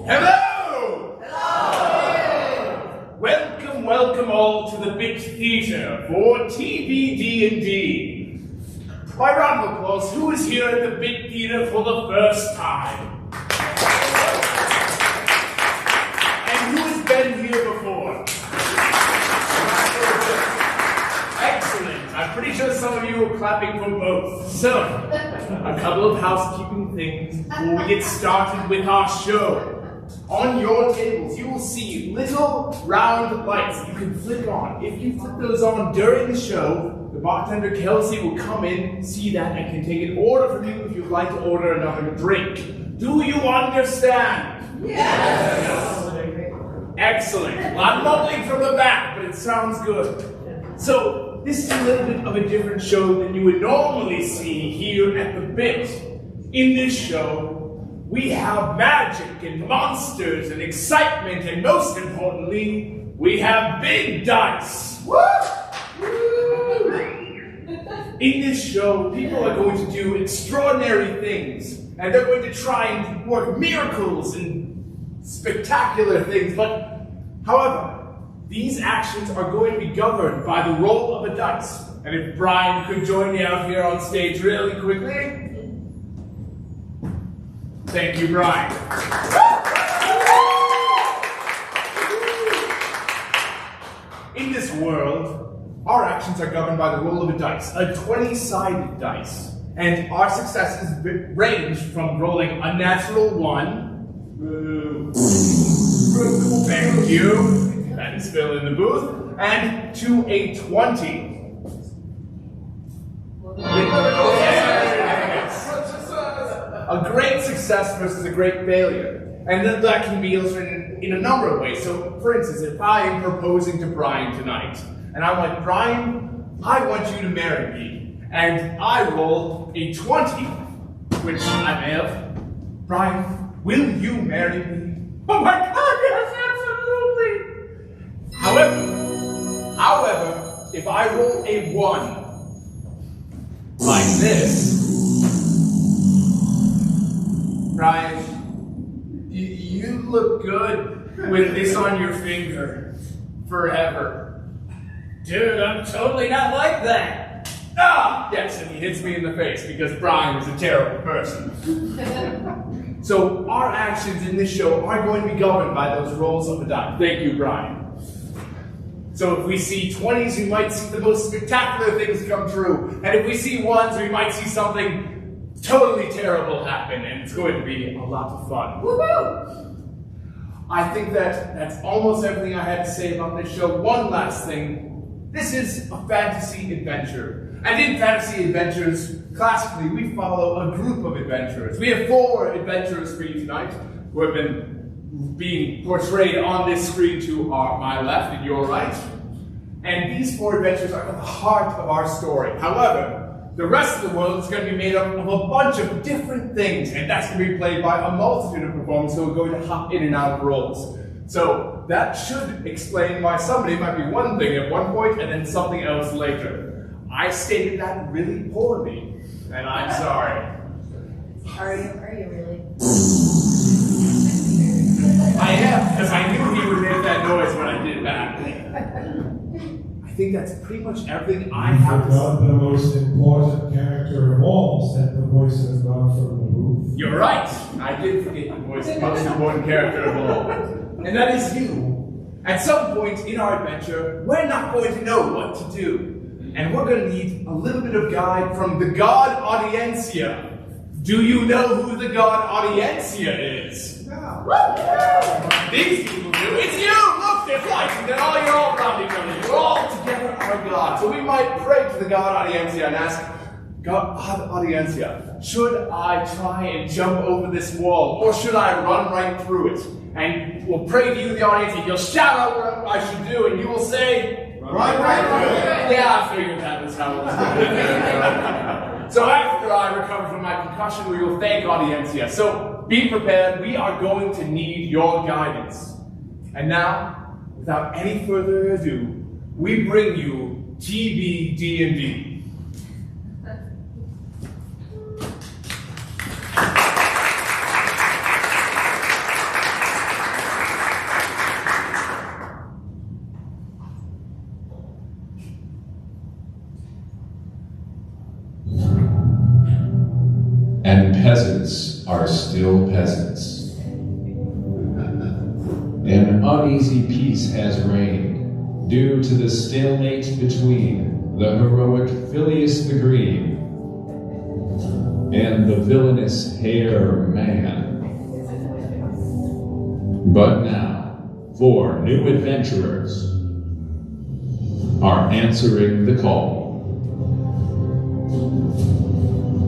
Hello! Hello! Welcome all to the Big Theater for TBD&D. By round of applause, who is here at the Big Theater for the first time? And who has been here before? Excellent. I'm pretty sure some of you are clapping for both. So, a couple of housekeeping things before we get started with our show. On your tables, you will see little round lights you can flick on. If you flip those on during the show, the bartender Kelsey will come in, see that, and can take an order from you if you'd like to order another drink. Do you understand? Yes! Excellent. Well, I'm mumbling from the back, but it sounds good. So, this is a little bit of a different show than you would normally see here at the Bit. In this show, we have magic and monsters and excitement, and most importantly, we have big dice. Woo! In this show, people are going to do extraordinary things, and they're going to try and work miracles and spectacular things, but however, these actions are going to be governed by the roll of a dice. And if Brian could join me out here on stage really quickly. Thank you, Brian. In this world, our actions are governed by the roll of a dice, a 20-sided dice. And our successes range from rolling a natural 1, thank you, that is Phil in the booth, and to a 20. A great success versus a great failure. And that can be illustrated in a number of ways. So, for instance, if I am proposing to Brian tonight, and I'm like, Brian, I want you to marry me, and I roll a 20, which I may have. Brian, will you marry me? Oh my God, yes, absolutely! However, if I roll a 1, like this, Brian, you look good with this on your finger forever. Dude, I'm totally not like that. Ah, yes, and he hits me in the face because Brian is a terrible person. So our actions in this show are going to be governed by those rolls of the die. Thank you, Brian. So if we see 20s, we might see the most spectacular things come true. And if we see 1s, we might see something totally terrible happen, and it's going to be a lot of fun. Woohoo! I think that's almost everything I had to say about this show. One last thing. This is a fantasy adventure. And in fantasy adventures, classically, we follow a group of adventurers. We have 4 adventurers for you tonight, who have been being portrayed on this screen to my left and your right. And these 4 adventurers are at the heart of our story. However, the rest of the world is going to be made up of a bunch of different things, and that's going to be played by a multitude of performers who are going to hop in and out of roles. So that should explain why somebody might be one thing at one point and then something else later. I stated that really poorly, and I'm sorry. Are you really? I am, because I knew he would make that noise when I did that. I think that's pretty much everything I have to say. The most important character of all said the voice of God from the booth. You're right. I did forget the most important character of all. And that is you. At some point in our adventure, we're not going to know what to do. And we're going to need a little bit of guide from the God Audiencia. Do you know who the God Audiencia is? No. These people do. It's you! Look, they're fighting. You're all around each other. You're all together our God. So we might pray to the God Audiencia and ask, God Audiencia, should I try and jump over this wall, or should I run right through it? And we'll pray to you, the Audiencia. You'll shout out what I should do, and you will say, right through it. Yeah, I figured that was how it was going to be. So after I recover from my concussion, we will thank Audiencia. So be prepared. We are going to need your guidance. And now, without any further ado, we bring you TBD&D. An uneasy peace has reigned due to the stalemate between the heroic Phileas the Green and the villainous Hare Man. But now, 4 new adventurers are answering the call.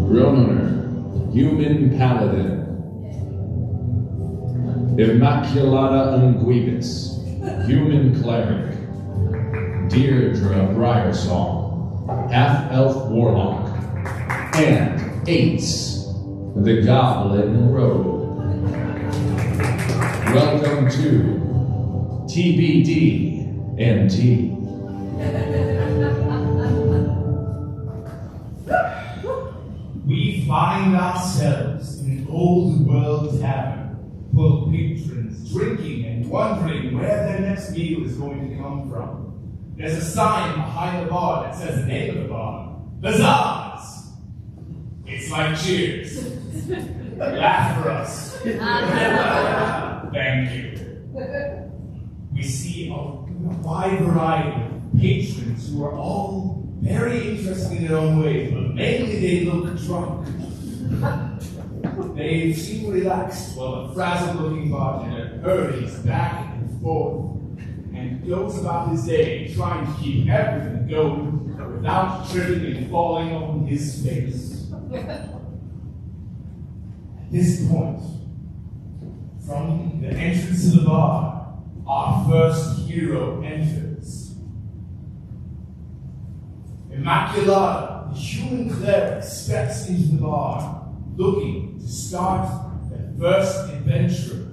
Ronunur, human paladin. Immaculata Unguibus, human cleric. Deidre Briarsong, half-elf warlock. And Ace, the goblin rogue. Welcome to TBD&D. We find ourselves in an old world tavern full of patrons drinking and wondering where their next meal is going to come from. There's a sign behind the bar that says the name of the bar, Bazaars. It's like Cheers. Laugh for us. Thank you. We see a wide variety of patrons who are all very interesting in their own ways, but mainly they look drunk. They seem relaxed while the frazzled-looking bartender hurries back and forth and goes about his day trying to keep everything going without tripping and falling on his face. At this point, from the entrance to the bar, our first hero enters. Immaculata, the human cleric, steps into the bar, looking to start their first adventure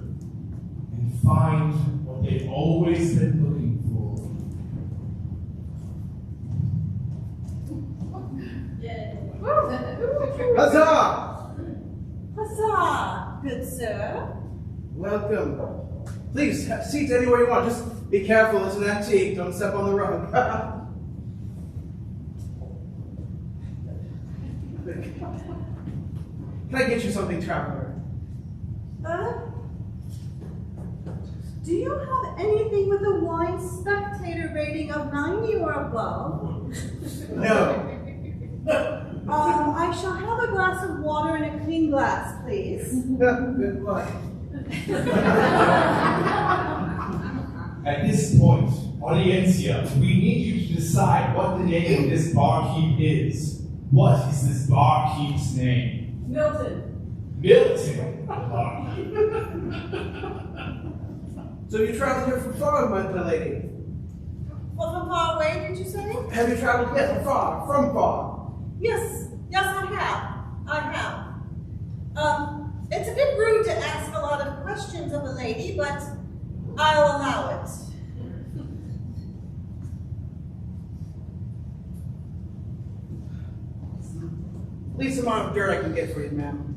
and find what they've always been looking for. Huzzah! Huzzah, good sir. Welcome. Please, have seats anywhere you want. Just be careful, it's an antique. Don't step on the rug. Can I get you something, traveler? Do you have anything with a wine spectator rating of 90 or above? No. I shall have a glass of water and a clean glass, please. Good luck. At this point, Audiencia, we need you to decide what the name of this barkeep is. What is this barkeep's name? Milton. Milton, the barkeep. So you traveled here from far, my lady? Well, from far away, did you say? Have you traveled here from far? From far? Yes, I have. It's a bit rude to ask a lot of questions of a lady, but I'll allow it. Least amount of dirt I can get for you, ma'am.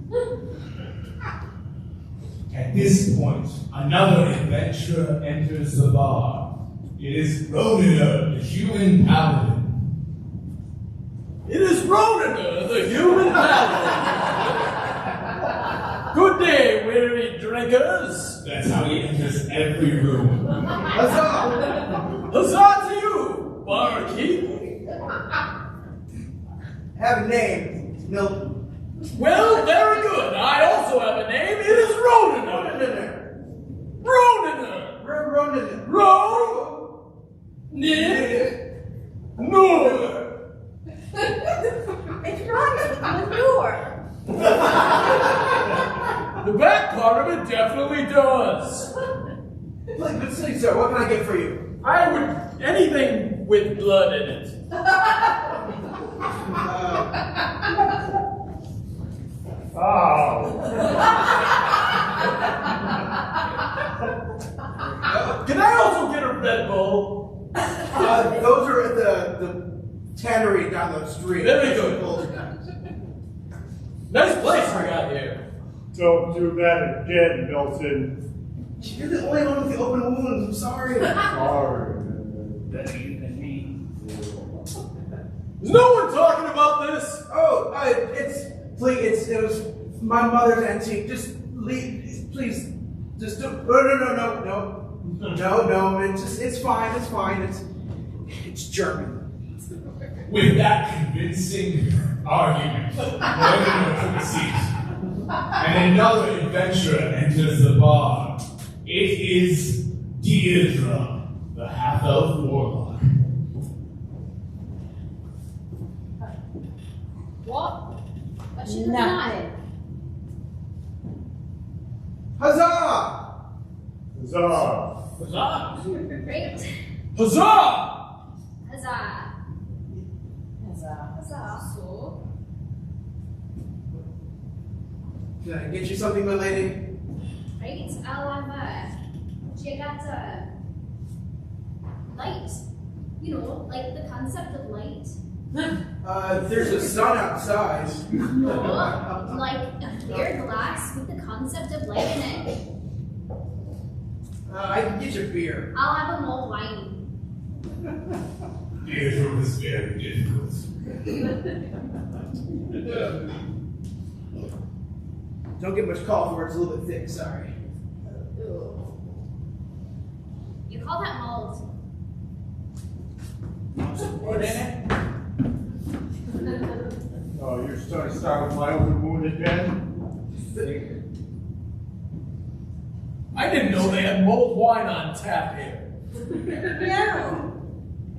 At this point, another adventurer enters the bar. It is Ronunur, the human paladin. It is Ronunur, the human paladin. Good day, weary drinkers. That's how he enters every room. Huzzah! Huzzah to you, barkeep. Have a name, Milton. Well, very good. I also have a name. It is Ronunur. Ronunur. Ronunur. Nur. It rhymes with manure. The back part of it definitely does. Good city, sir. What can I get for you? I would anything with blood in it. Oh. Can I also get a Red Bull? Those are at the tannery down the street. Very good. Nice place we got here. Don't do that again, Milton. You're the only one with the open wounds. I'm sorry. Sorry. Is no one talking about this? Oh, it was my mother's antique. Just leave, please. Just don't. No. No, it's fine, it's German. With that convincing argument, Ronunur took a seat, and another adventurer enters the bar. It is Deidre, the half-elf warlock. What? What should have Nothing. Huzzah! Huzzah! Huzzah! Great. Huzzah! Huzzah. Huzzah. Huzzah. So, Can I get you something, my lady? right, I'll have you got light. You know, like the concept of light. There's a sun outside. No, like a clear glass with the concept of light in it. I can get you beer. I'll have a mulled wine. Deidre was very difficult. Don't get much call for it, it's a little bit thick, sorry. You call that mulled? What in it? Oh, you're starting to start with my open wound again? I didn't know they had mulled wine on tap here. No.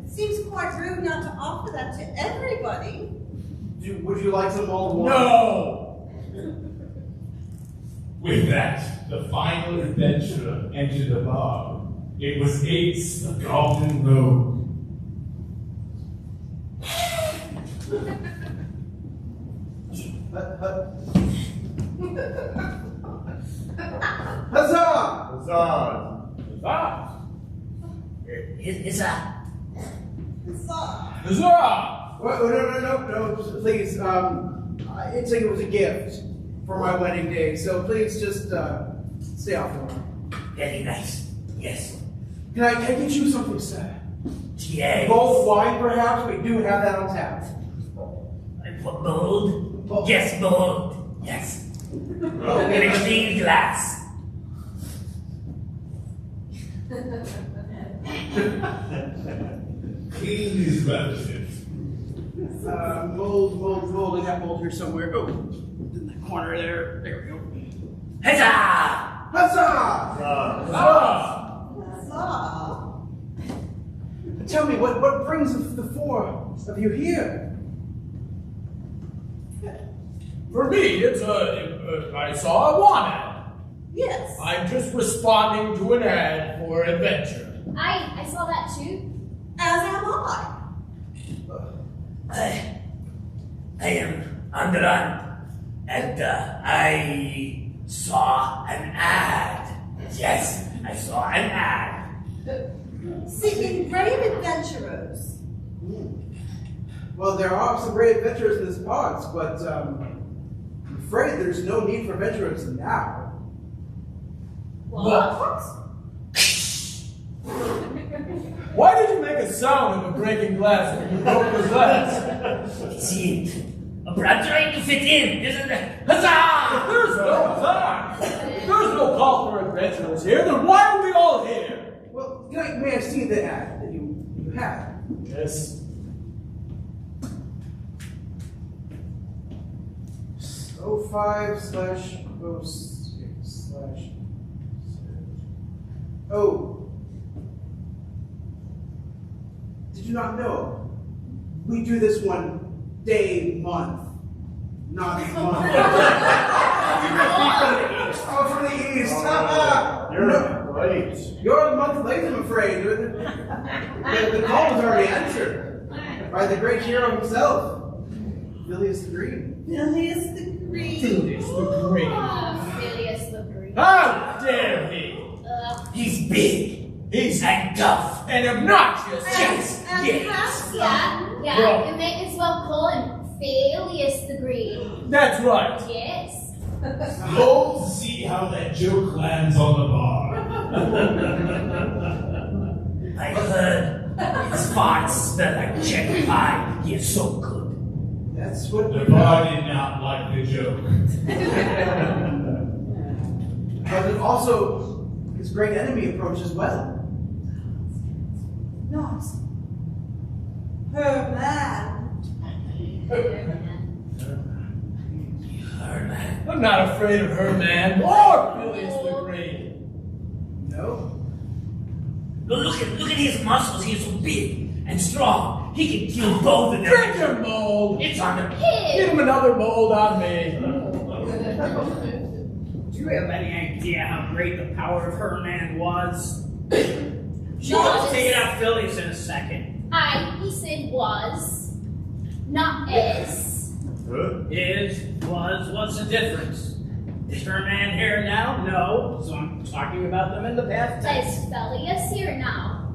It seems quite rude not to offer that to everybody. Would you like some mulled wine? No! With that, the final adventurer entered the bar. It was Ace, the Golden Rogue. Huzzah! Huzzah! Huzzah! Huzzah! Huzzah. Huzzah! No, please, it was a gift for my wedding day, so please just, stay off the line. Very nice. Yes. Can I get you something, sir? Yes. Both wine, perhaps? We do have that on tap. Bold? Yes, bold. Yes. With a clean glass. Clean is relative. Mold. I got mold here somewhere. Oh, in the corner there. There we go. Huzzah! Huzzah! Huzzah! Huzzah. Tell me, what brings the four of you here? For me, it's I saw a want ad. Yes. I'm just responding to an ad for adventure. I saw that too. As am I. I am on the run, and I saw an ad. Yes, I saw an ad. Seeking brave adventurers. Well, there are some great adventurers in this parts, but I'm afraid there's no need for adventurers now. What? Why did you make a sound of a breaking glass when you broke the glass? See, I'm trying to fit in, isn't it? Huzzah! There's no time. There's no call for adventurers here. Then why are we all here? Well, may I see the ad that you had? Yes. 05/06/. Oh. Did you not know? We do this one day, month, not month. Oh, from the east. You're right. You're a month late, I'm afraid. The call was already answered by the great hero himself, Phileas the Green. Phileas the Green. Phileas the Green. Phileas the Green. How dare he? He's big. He's And tough. and obnoxious. Yes, And yes. handsome. Yeah, Bro. you may as well call him Phileas the Green. That's right. Yes. Hold to see how that joke lands on the bar. I heard his farts smell like cherry pie. He is so good. That's what The we bar did not like the joke. But also, his great enemy approach as well. Not her man. Her man. I'm not afraid of her man or Phileas the Great. No? Look at his muscles. He's so big and strong. He can kill both of them. Drink your mold. It's on the Give him another mold on me. Do you have any idea how great the power of her man was? Was. Take it out, Phileas, in a second. He said was, not is. Is, was, what's the difference? Is her man here now? No. So I'm talking about them in the past tense. Is Phileas here now?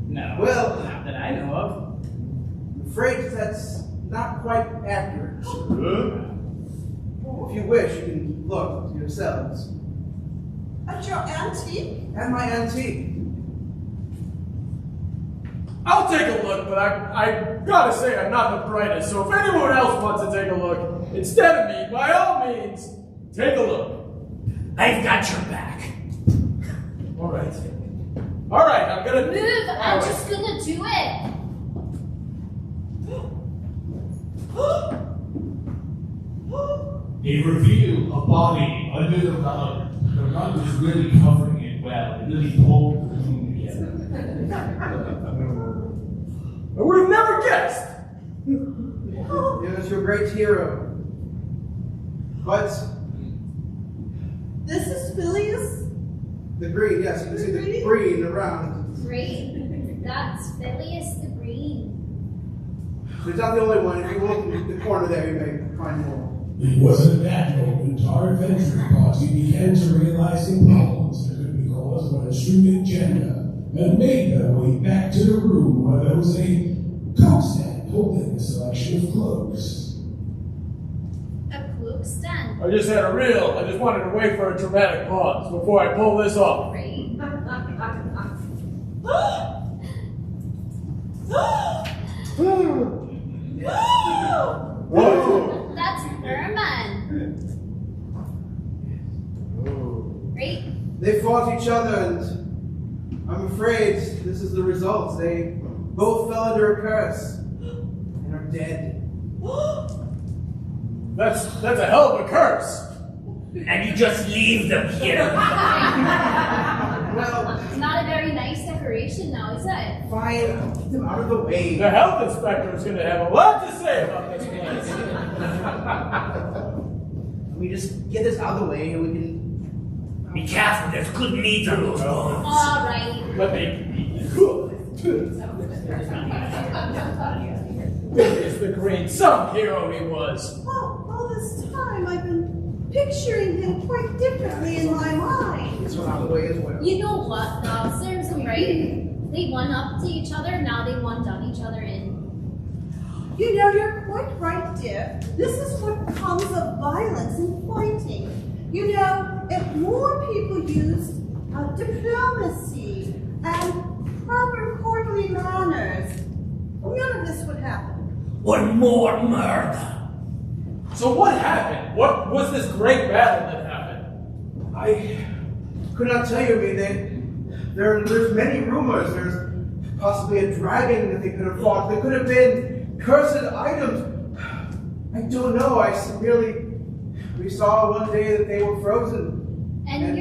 No. Well- not that I know of. I'm afraid that's not quite accurate. If you wish, you can look yourselves. At your antique? And my antique. I'll take a look, but I gotta say I'm not the brightest, so if anyone else wants to take a look instead of me, by all means, take a look. I've got your back. Alright. Alright, I'm gonna... Move, I'm just gonna do it. They reveal a body under the rug. The rug was really covering it well. It really pulled the room together. I would have never guessed! It was your great hero. But This is Phileas? the green, yes, you can see the green around. Great. That's Phileas the Green. He's not the only one. If you look in the corner there, you may find more. It wasn't that moment our adventure party began to realize the problems that could be caused by a student agenda and made their way back to the room where there was a coat stand holding a selection of cloaks. A cloak stand. I just wanted to wait for a dramatic pause before I pull this off. Great. What? That's Herman. Great. They fought each other, and I'm afraid this is the result. They both fell under a curse and are dead. That's a hell of a curse. And you just leave them here. Well, It's not a very nice decoration now, is it? fine, get them out of the way. The health inspector is going to have a lot to say about this place. We just get this out of the way, and we can. Be careful, there's good meat on those bones. All right. Let me. Phileas the Green, some hero he was. All this time I've been picturing him quite differently in my mind. This one out of the way as well. You know what, now, serves them right. They one up to each other, now they one down each other in. You know, you're quite right, dear. This is what comes of violence and fighting. You know, if more people used diplomacy and proper courtly manners, none of this would happen. Or more murder. So what happened? What was this great battle that happened? I could not tell you. I mean, there's many rumors. There's possibly a dragon that they could have fought. There could have been cursed items. I don't know. We saw one day that they were frozen. And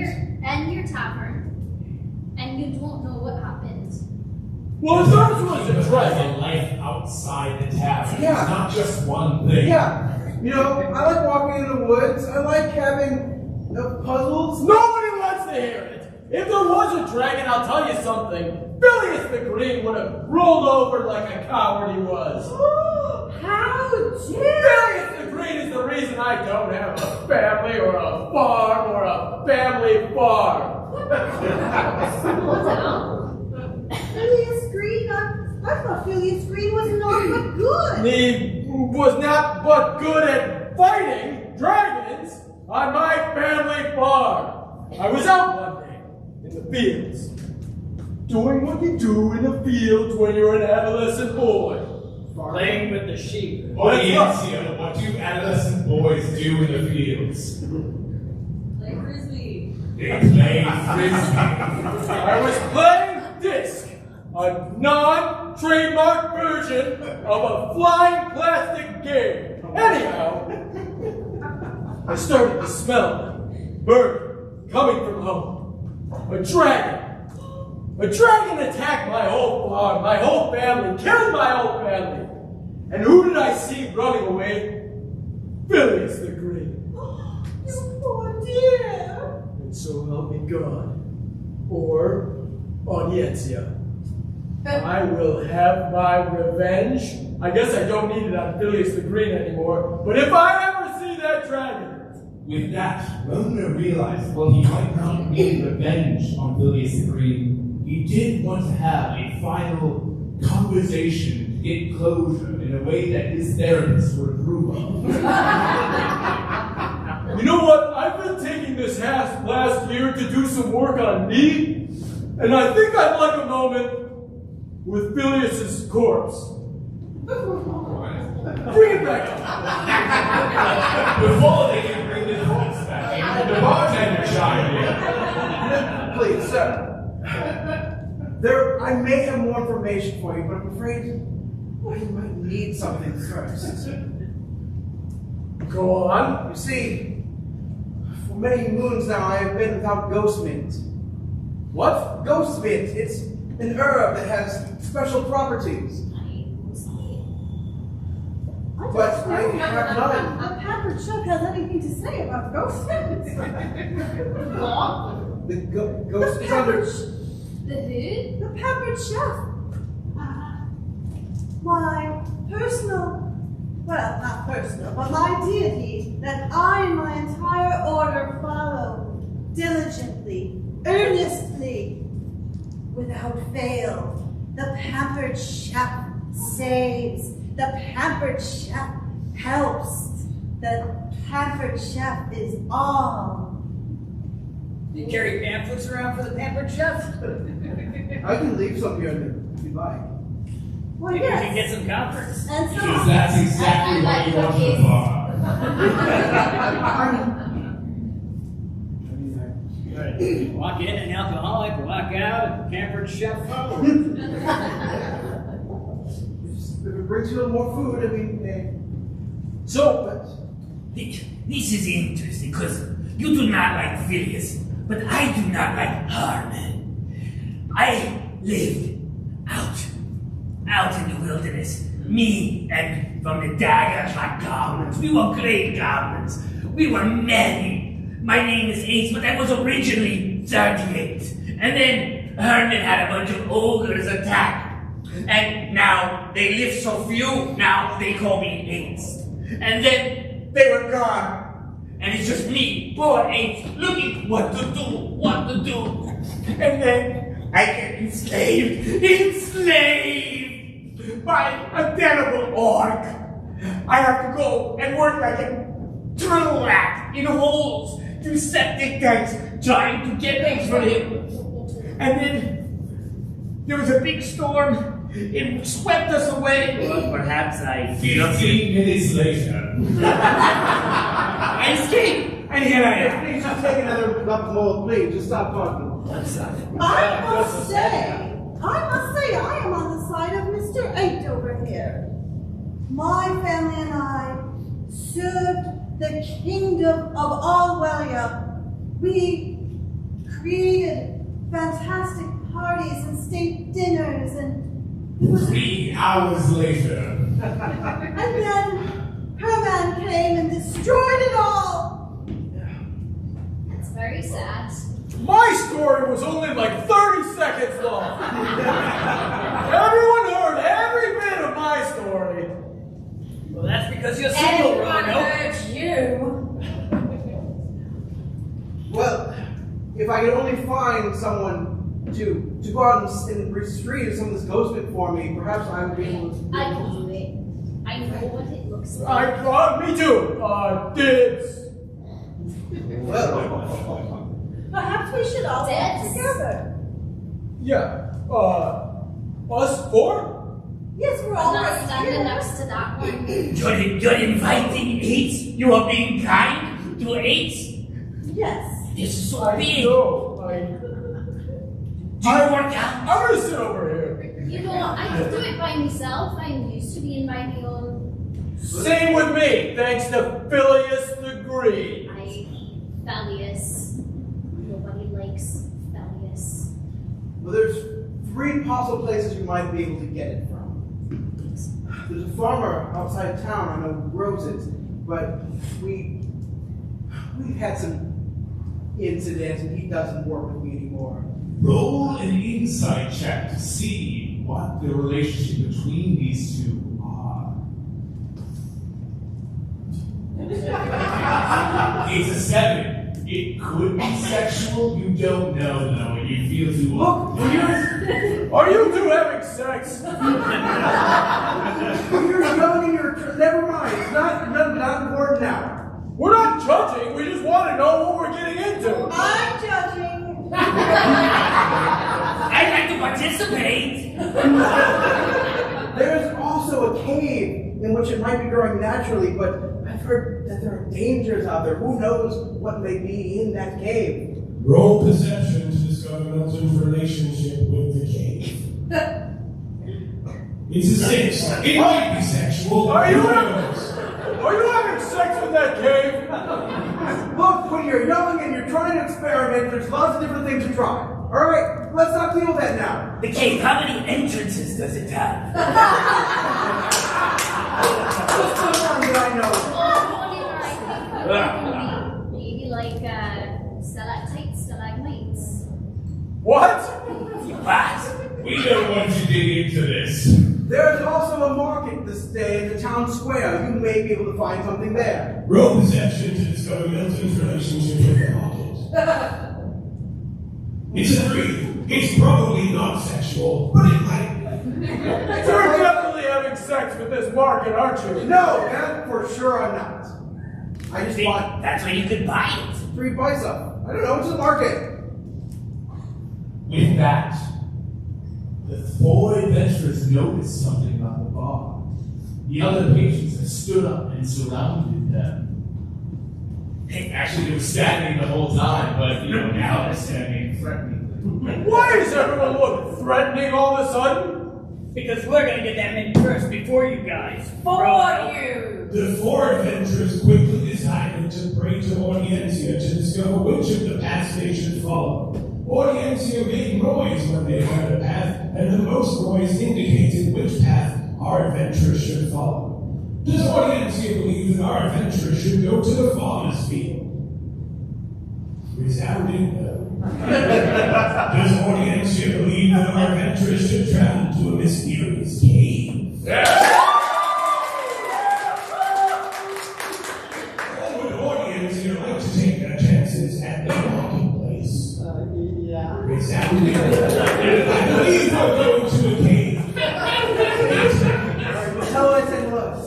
your tavern. And you don't know what happened. Well, the first was a There's dragon. a life outside the tavern. Yeah. It's not just one thing. Yeah. You know, I like walking in the woods. I like having puzzles. Nobody wants to hear it. If there was a dragon, I'll tell you something. Phileas the Green would have rolled over like a coward he was. How dare Phileas the Green is the reason I don't have a family or a farm or a family farm. Slow down. Phileas Green? I thought Phileas Green was not but good. He was not but good at fighting dragons on my family farm. I was out one day in the fields, doing what you do in the fields when you're an adolescent boy. Playing with the sheep. Audientia, what do adolescent boys do in the fields? Play frisbee. They play frisbee. I was playing disc, a non-trademark version of a flying plastic game. Anyhow, I started to smell burning coming from home. A dragon. A dragon attacked my whole farm, my whole family, killed my whole family. And who did I see running away? Phileas the Great. You poor dear. And so help me God. Or audiencia. I will have my revenge. I guess I don't need it on Phileas the Green anymore. But if I ever see that dragon. With that, Ronunur realized while he might not need revenge on Phileas the Green, he did want to have a final conversation to get closure in a way that his therapist would approve of. You know what? I've been taking this last year to do some work on me, and I think I'd like a moment with Phileas's corpse. Bring it back up. Before they can bring the corpse back, the bartender chimed in. Please, sir. I may have more information for you, but I'm afraid you might need something first. Go on. You see, for many moons now, I have been without ghost mint. What? Ghost mint. It's an herb that has special properties. But I have none. The pampered chef has anything to say about ghost mints. The ghost is under. The who? The pampered chef. My personal, well, not personal, but my deity that I and my entire order follow diligently, earnestly, without fail. The pampered chef saves. The pampered chef helps. The pampered chef is all. You carry pamphlets around for the pampered chef? I can leave some here if you like. Well, Maybe we yes. can get some comforts. And so Because that's exactly what you want from the bar. Walk in, an alcoholic, walk out, a pampered chef follows. If it brings you a little more food, I mean, This is interesting because you do not like Phileas, but I do not like Harmon. I lived out in the wilderness. Me and from the dagger shot goblins. We were great goblins. We were many. My name is Ace, but I was originally 38. And then Herman had a bunch of ogres attack. And now they live so few, now they call me Ace. And then they were gone. And it's just me, poor Ace, looking what to do. And then I get enslaved by a terrible orc. I have to go and work like a turtle rat in holes through septic tanks trying to get things for him. And then there was a big storm. It swept us away. Well, perhaps I... 15 minutes later. I escaped. And here I am. please just take another cup more, please. Just stop talking. I must say, I am on the side of Mr. 8 over here. My family and I served the kingdom of Allwelia. We created fantastic parties and state dinners, and it was 3 hours later. and then Herman came and destroyed it all. That's very sad. My story was only like 30 seconds long. Everyone heard every bit of my story. Well, that's because you're single, Everyone Roanoke. heard you. Well, if I could only find someone to go out and retrieve some of this ghost mint for me, perhaps I would be able to. I can do it. I know what it looks like. Me too. Dibs. Well, Perhaps we should all get Dead. together. Yeah. Us four? Yes, we're I'm all not right standing here. next to that one. You're inviting Ace? You are being kind to Ace? Yes. This is so I big. know. Do you work out? I'm gonna sit over here. You know, I can do it by myself. I'm used to being by my own. Same with me, thanks to Phileas the Green. Thalius. Nobody likes Thalius. Well, there's 3 possible places you might be able to get it from. There's a farmer outside town I know who grows it, but we've had some incidents and he doesn't work with me anymore. Roll an insight check to see what the relationship between these two are. It's a 7. It could be sexual. You don't know, though, and you feel too Look, are you two having sex? You're young and you're... Never mind. It's not important now. We're not judging, we just want to know what we're getting into. I'm judging. I'd like to participate. There's also a cave in which it might be growing naturally, but I've heard that there are dangers out there. Who knows what may be in that cave? Roll perception to discover Milton's relationship with the cave. It's a 6. It might be sexual. Are you having sex with that cave? Look, when you're young and you're trying to experiment, there's lots of different things to try. All right, let's not deal with that now. The cave, how many entrances does it have? What's the one that I know? Maybe like stalactites, stalagmites. What? What? We don't want to dig into this. There's also a market this day in the town square. You may be able to find something there. Roll perception to discover Milton's relationship with the market. It's a 3. It's probably not sexual, but it might be. You're definitely having sex with this market, aren't you? No, that for sure I'm not. I just See, bought that's why you could buy it. 3 buy some. I don't know, it's a market. With that, the 4 adventurers noticed something about the bar. The other patrons had stood up and surrounded them. Actually, they were standing the whole time, but now they're standing threateningly. Why does everyone look threatening all of a sudden? Because we're gonna get them in first before you guys. For you! The 4 adventurers quickly decided to pray to Audiencia to discover which of the paths they should follow. Audiencia made noise when they heard a path, and the most noise indicated which path our adventurers should follow. Does Audiencia believe that our adventurers should go to the farmer's field? Resounding no. Does Audiencia believe that our adventurers should travel to a mysterious cave? Or would Audiencia like to take their chances at the marketplace? Resounding no. I believe we're going to a cave. Tell us and us.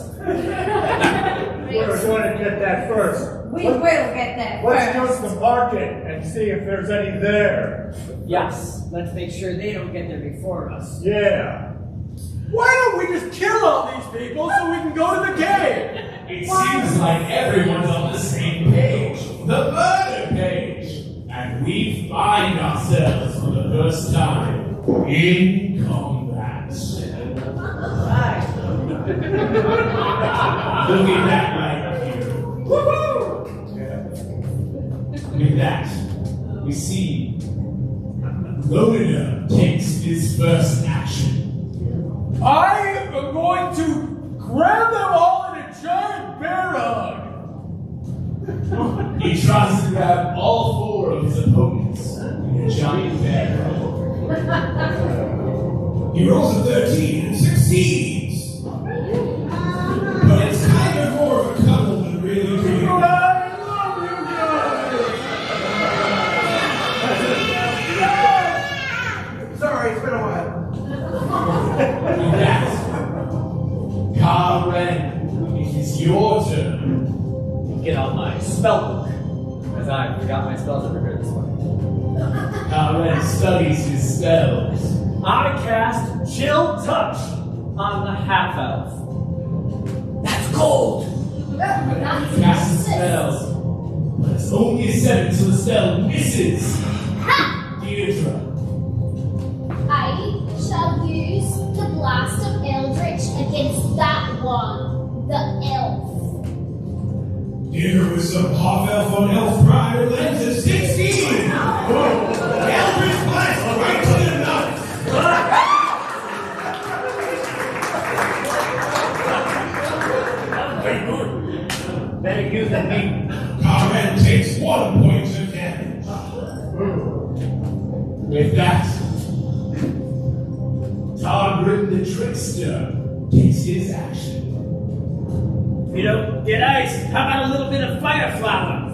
We're going to get that first. We will get that Let's go first. to the market and see if there's any there. Yes, let's make sure they don't get there before us. Yeah. Why don't we just kill all these people so we can go to the cave? It seems like everyone's on the same page, the murder page, and we find ourselves for the first time in combat. Look at that right here. Woohoo! With that, we see Ronunur takes his first action. I am going to grab them all in a giant bear hug. He tries to grab all 4 of his opponents in a giant bear. He rolls a 13 and succeeds. But it's kind of more of a couple than really doing. I love you guys. Sorry, it's been a while. With that, Karen, it is your turn. Get out my spell book, as I forgot my spells over here this morning. Karen studies his spells. I cast Chill Touch on the half-elf. That's gold. He casts spells, but a That's only a 7, so the spell misses. Ha! Deidre. I shall use the blast of Eldritch against that one, the elf. Here with some half-elf on elf pride lenses, 16! Eldritch blast right to the nuts! Very good. Better you than me. Carmen takes 1 point of damage. With that, Targrim the Trickster takes his action. You don't get ice. How about a little bit of fire flower?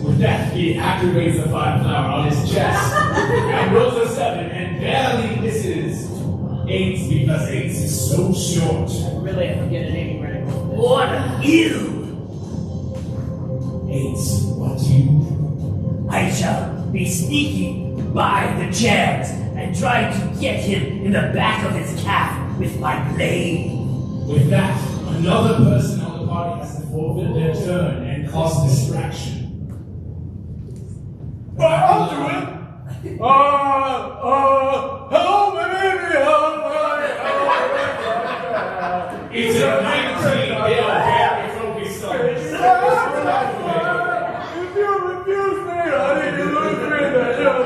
With that, he activates the fire flower on his chest and rolls a 7 and barely misses 8 because 8 is so short. Really, I can get an 80 right. Order, you. 8, what do you do? I shall be sneaky by the chairs and try to get him in the back of his calf with my blade. With that, another person on the party has to forfeit their turn and cause distraction. I'll do it. Hello, baby. It's a 19. They are very focused on this. If you refuse me, honey, you lose me. You'll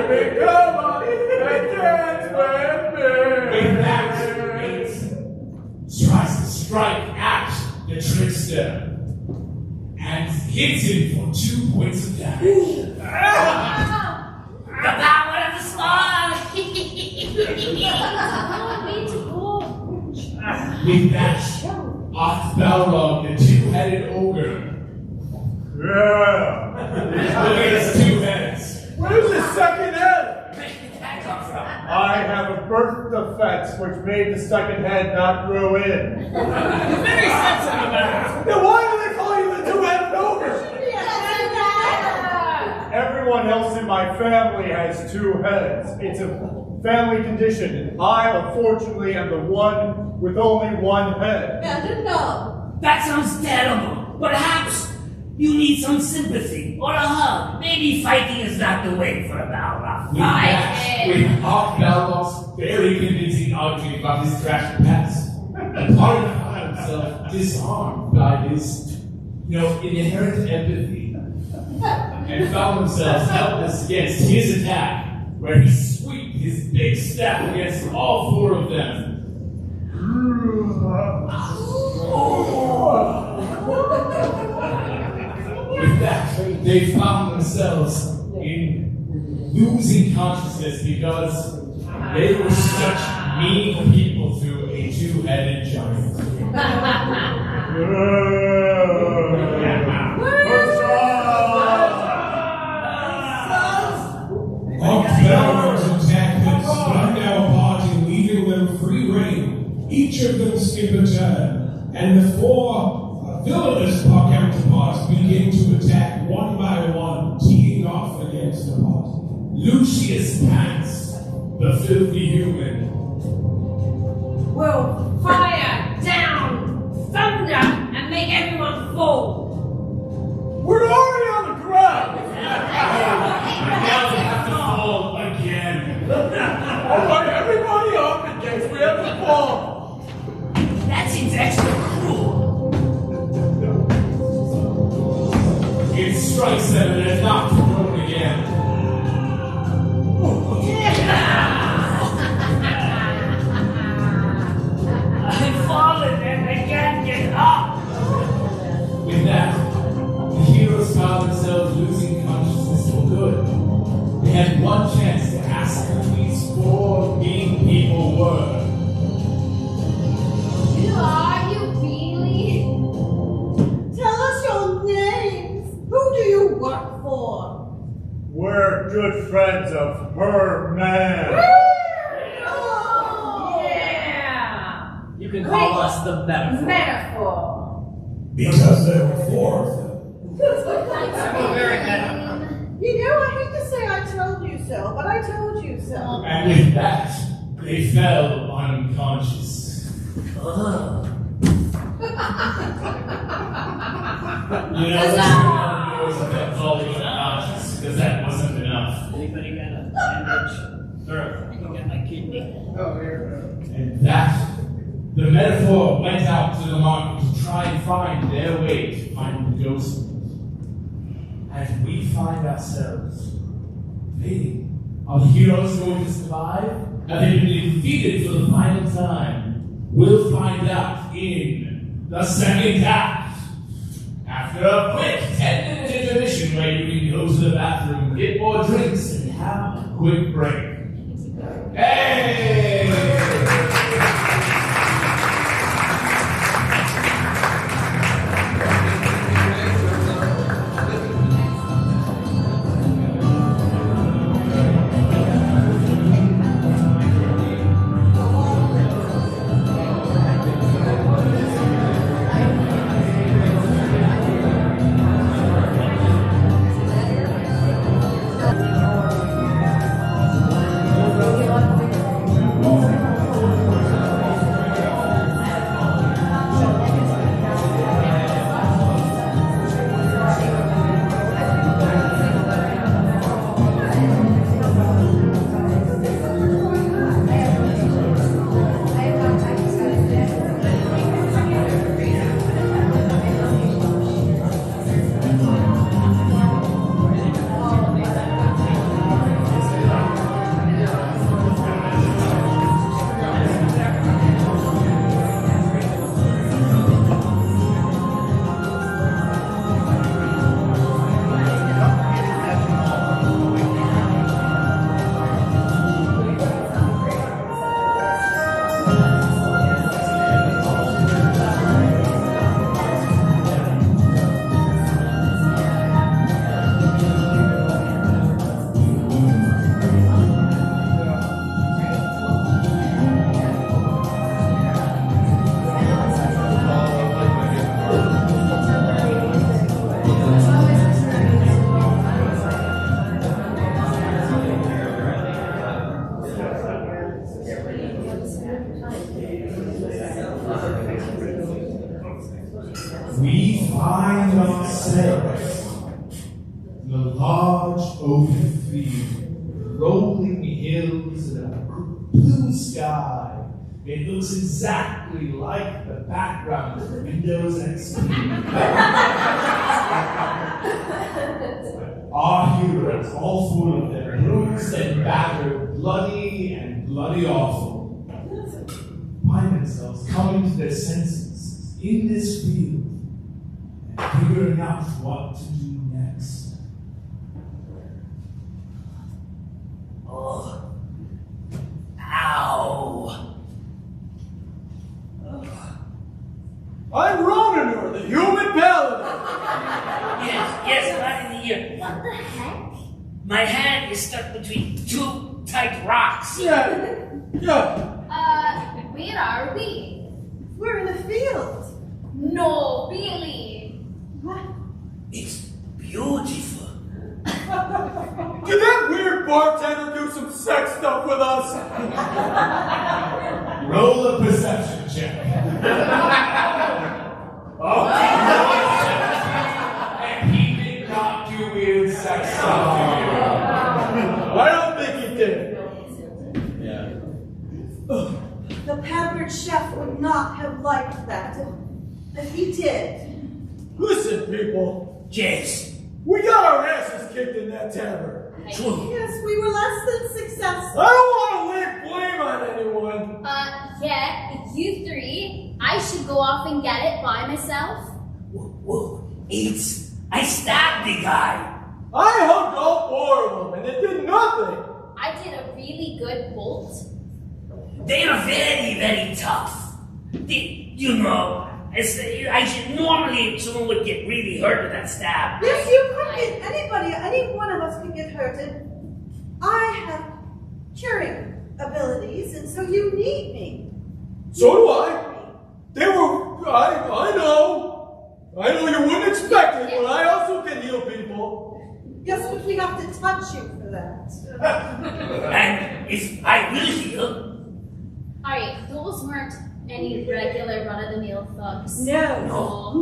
be come on, dance with me. With that, Bates tries to strike at the trickster and hits him for 2 points of damage. The power of the slide. With that, off Balrog, the 2-headed ogre. Yeah. Look at his 2 heads. Where's the second head? Where did that come from? I have a birth defect which made the second head not grow in. Very sensitive about Then why do they call you the 2-headed ogre? Everyone else in my family has 2 heads. It's a family condition. I, unfortunately, am the one with only 1 head. No. That sounds terrible. Perhaps you need some sympathy or a hug. Maybe fighting is not the way for a Balrog. With that, with half Balrog's very convincing argument about his trash past, the party found himself disarmed by his, inherent empathy, and found themselves helpless against his attack, where he swept his big staff against all 4 of them. With that, they found themselves in losing consciousness because they were such mean people to a 2-headed giant. Balrog's attack had stunned our party, leaving them free rein. Each of them skip a turn, and the 4 villainous counterparts begin to attack one by one, teeing off against the party. Lucius Pants, the filthy human. We'll fire down thunder and make everyone fall. We're already on the ground. And now we have to fall again. All right, everybody up in case we have to fall. That seems extra cruel. It strikes them and they're not thrown again. I've fallen and I can't get up. With that, the heroes found themselves losing consciousness for good. They had one chance to ask who these 4 mean people were. Who are you really? Tell us your names. Who do you work for? We're good friends of her man. Yeah. You can call us the metaphor. Metaphor. Because there were 4 of them. You know, I hate to say I told you so, but I told you so. And with that, they fell unconscious. You know, yours of that falling unconscious, because that wasn't enough. Anybody got a bandage? Or I can get my kidney. Oh, here. And that, the metaphor went out to the market to try and find their way to find the ghost. And we find ourselves waiting. Are the heroes going to survive? Have they been defeated for the final time? We'll find out in the second act. After a quick 10-minute intermission where you can go to the bathroom, get more drinks, and have a quick break. Hey! We find ourselves in a large open field, rolling hills and a blue sky. It looks exactly like the background of Windows XP. Our heroes, all full of their bruised and battered, bloody and bloody awful, find themselves coming to their senses in this field and figuring out what to do next. Oh. Ow. I'm Ronunur, the human paladin. Yes, right in the ear. What the heck? My hand is stuck between two tight rocks. Yeah. Where are we? We're in a field. No, really. What? It's beautiful. Did that weird bartender do some sex stuff with us? Roll a perception check. And he did not do weird sex stuff to you. I don't think he did. The pampered chef would not have liked that if he did. Listen, people. Yes, We got our asses kicked in that tavern. true. Yes, we were less than successful. I don't want to lay blame on anyone. Yeah, you three. I should go off and get it by myself. Whoa, I stabbed the guy. I hugged all four of them, and it did nothing. I did a really good bolt. They are very, very tough. Normally someone would get really hurt with that stab. Yes, you could get anybody, any one of us could get hurt. And I have curing abilities, and so you need me. So do I. I know. I know you wouldn't expect it, but I also can heal people. Yes, but we have to touch you for that. And if I will heal, Alright, those weren't any regular run-of-the-mill thugs. No.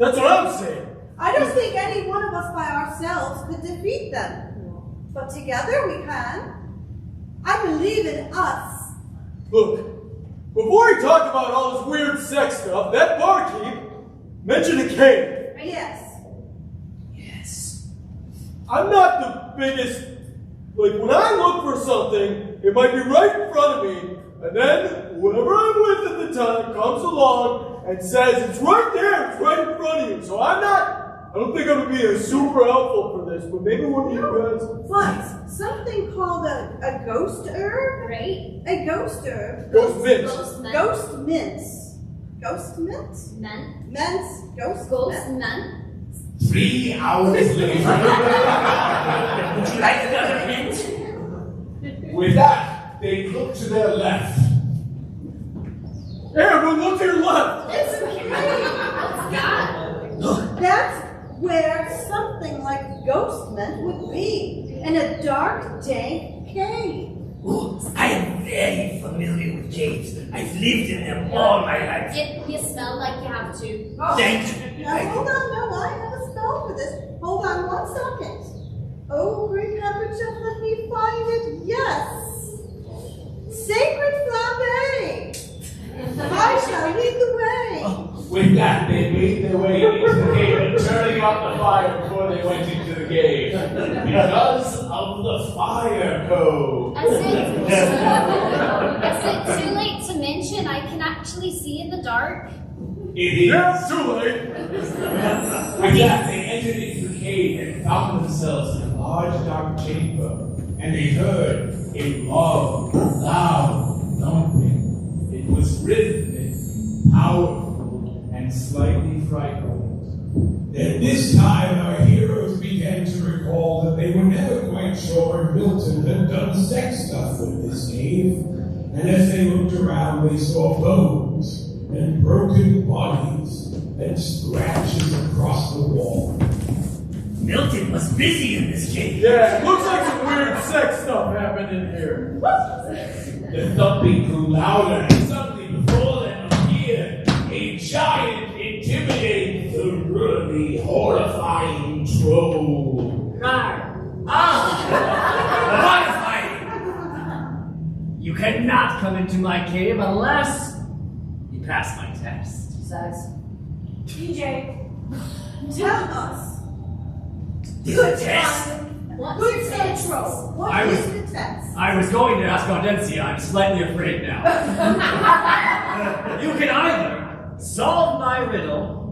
That's what I'm saying. I don't think any one of us by ourselves could defeat them. But together we can. I believe in us. Look, before we talk about all this weird sex stuff, that barkeep mentioned a cave. Yes. Yes. I'm not the biggest. Like, when I look for something, it might be right in front of me, and then whoever I'm with at the time comes along and says, it's right there, it's right in front of you. So I don't think I'm going to be super helpful for this, but maybe one of you guys. What? Something called a ghost herb? Right? A ghost herb. Ghost mint. Ghost mints. Ghost mint? Men. Mints. Ghost mint. Men. 3 hours later. Would you like another hint? With that, they look to their left. Hey, everyone, look to your left. It's What's that? That's where something like ghost mint would be. In a dark, dank cave. Oh, I am very familiar with caves. I've lived in them all my life. You smell like you have to. Thank you. Now, hold on, no, I have a spell for this. Hold on 1 second. Oh, green pepper, just let me find it. Yes. Sacred flambe. I shall lead the way. With that, they made their way into the cave and turning off the fire before they went into the cave. Because of the fire code. Is it too late to mention I can actually see in the dark? It is. Yeah, it's too late. With that, they entered into the cave and found themselves in a large dark chamber. And they heard a long, loud thumping. It was rhythmic, powerful, and slightly frightening. At this time, our heroes began to recall that they were never quite sure if Milton had done sex stuff with this cave. And as they looked around, they saw bones and broken bodies and scratches across the wall. Milton was busy in this cave. Yeah, it looks like some weird sex stuff happened in here. The thumping grew louder, and suddenly before them appeared a giant, intimidating, thoroughly horrifying troll. You cannot come into my cave unless you pass my test. TJ, tell us. Good test. Good control. What is the test? I was going to ask Audencia. I'm slightly afraid now. You can either solve my riddle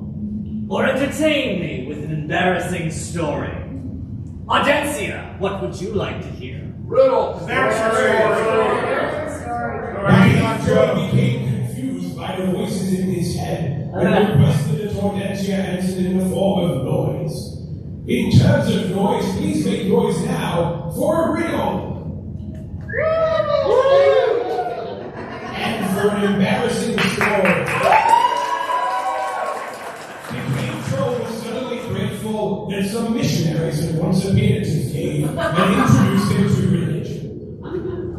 or entertain me with an embarrassing story. Audencia, what would you like to hear? Riddle. Joe became confused by the voices in his head and requested that Audencia answered in the form of noise. In terms of noise, please make noise now for a riddle. And for an embarrassing story. The cave troll was suddenly grateful that some missionaries had once appeared at his cave and introduced him to religion.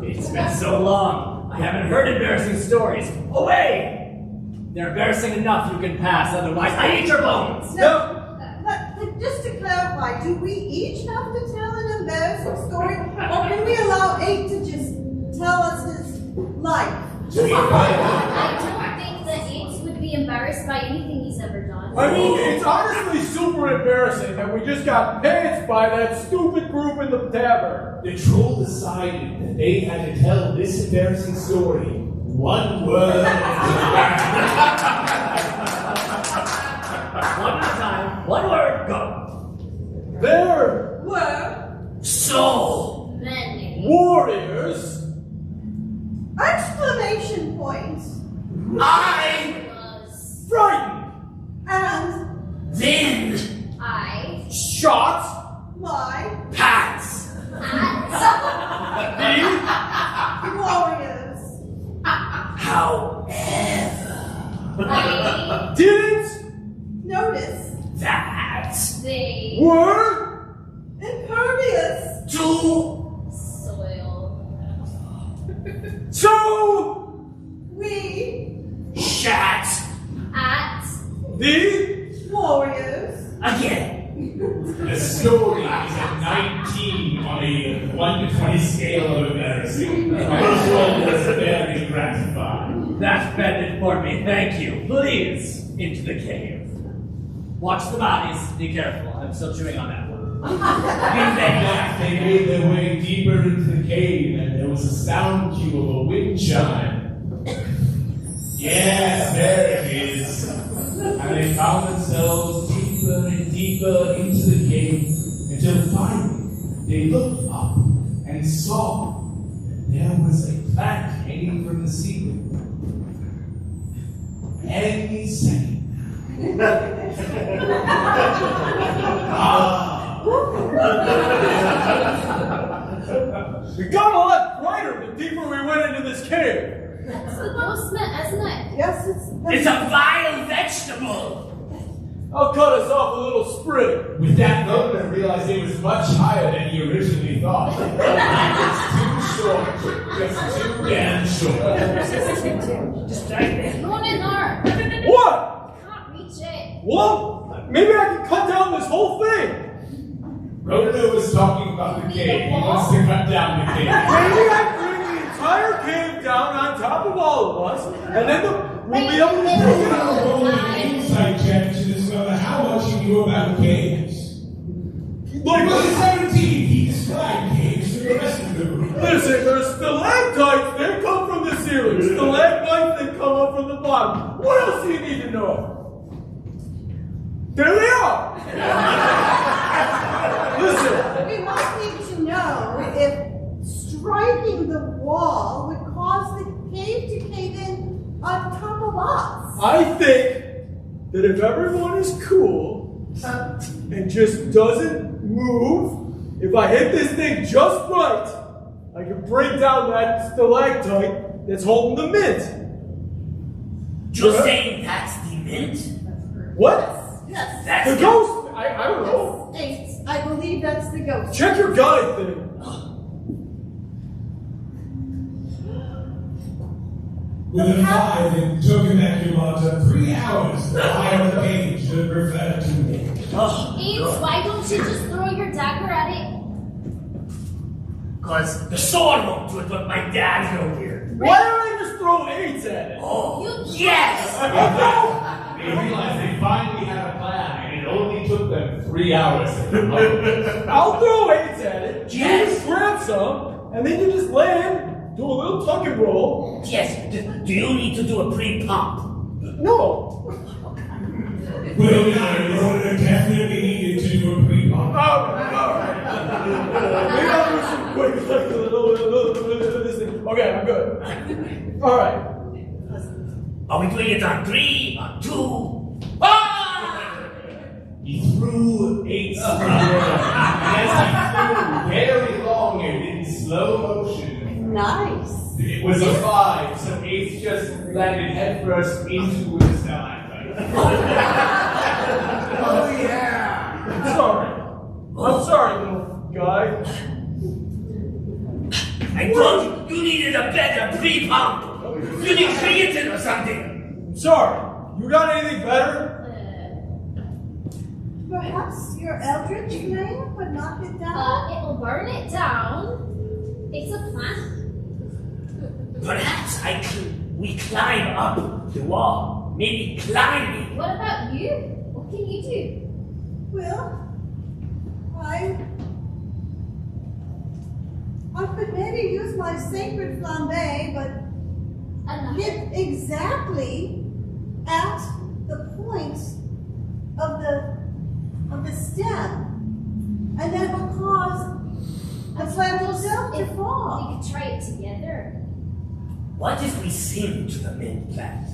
It's been so long. I haven't heard embarrassing stories. Away! They're embarrassing enough you can pass, otherwise I eat your bones! No. But just to clarify, do we each have to tell an embarrassing story, or can we allow 8 to just tell us his life? I don't think that Ace would be embarrassed by anything he's ever done. I mean, it's honestly super embarrassing that we just got pantsed by that stupid group in the tavern. The troll decided that they had to tell this embarrassing story one word at One at a time, one word, go. There Were So Many. warriors. exclamation points I Was. Frightened. and then I. Shot. my pass. warriors. However, I. Didn't Notice that They. were impervious to Soil. so we shat At. the warriors. Again. The story is a 19 on a 1 to 20 scale of embarrassing. The first one was very gratifying. That's bended for me, thank you. Please, into the cave. Watch the bodies, be careful. I'm still chewing on that one. They made their way deeper into the cave, and there was a sound cue of a wind chime. Yes, there it is. And they found themselves deeper and deeper into the cave until finally they looked up and saw that there was a plant hanging from the ceiling. Any second. It got a lot brighter the deeper we went into this cave. That's the ghost meant, isn't it? Yes, It's a vile vegetable. I'll cut us off a little sprig. With that, Ronunur realized it was much higher than he originally thought. It's too short. Just too damn short. Just try this. Ronunur! What? Can't reach it. Well, maybe I can cut down this whole thing. Ronunur was talking about the cave. He wants to cut down the cave. Maybe I bring the entire cave down on top of all of us, and then we'll be able to Roll an insight check to discover how much you knew about caves. Like, Well, 17, he described caves to the rest of the group. listen, there's stalactites that come from the ceiling, stalagmites that come up from the bottom. What else do you need to know? There they are! Listen, we must need to know if striking the wall would cause the cave to cave in on top of us. I think that if everyone is cool and just doesn't move, if I hit this thing just right, I can break down that stalactite that's holding the mint. Just saying that's the mint? What? Yes. That's The ghost? I don't know. 8. I believe that's the ghost. Check your guide thing. With a 5, it took Immaculata 3 hours to fire the page that referred to me. Ames, why don't you just throw your dagger at it? Because the sword won't do it, but my dad's no here. Why don't I just throw 8s at it? Oh, yes! They realized they finally had a plan, and it only took them 3 hours to come up with it. I'll throw 8s at it. You Yes. just grab some, and then you just land, do a little tuck and roll. Yes, do you need to do a pre-pump? No. Well, Ronunur definitely needed to do a pre-pump. Alright. Maybe I'll do some quick, like a little this thing. Okay, I'm good. Alright. Are we doing it on 3, on 2? Ah! He threw 8 and as he threw very long and in slow motion, Nice. it was a 5, so 8 just landed headfirst into the stalactite. Oh, yeah. I'm sorry, little guy. I told you needed a better pre-pump. You need creatine or something. I'm sorry. You got anything better? Perhaps your eldritch flame would knock it down? It'll burn it down. It's a plant. Perhaps we climb up the wall. Maybe climbing. What about you? What can you do? Well, I could maybe use my sacred flambe, but hit exactly at the point of the stem, and that will cause the plant itself to fall. We could try it together. What if we sing to the mint plant?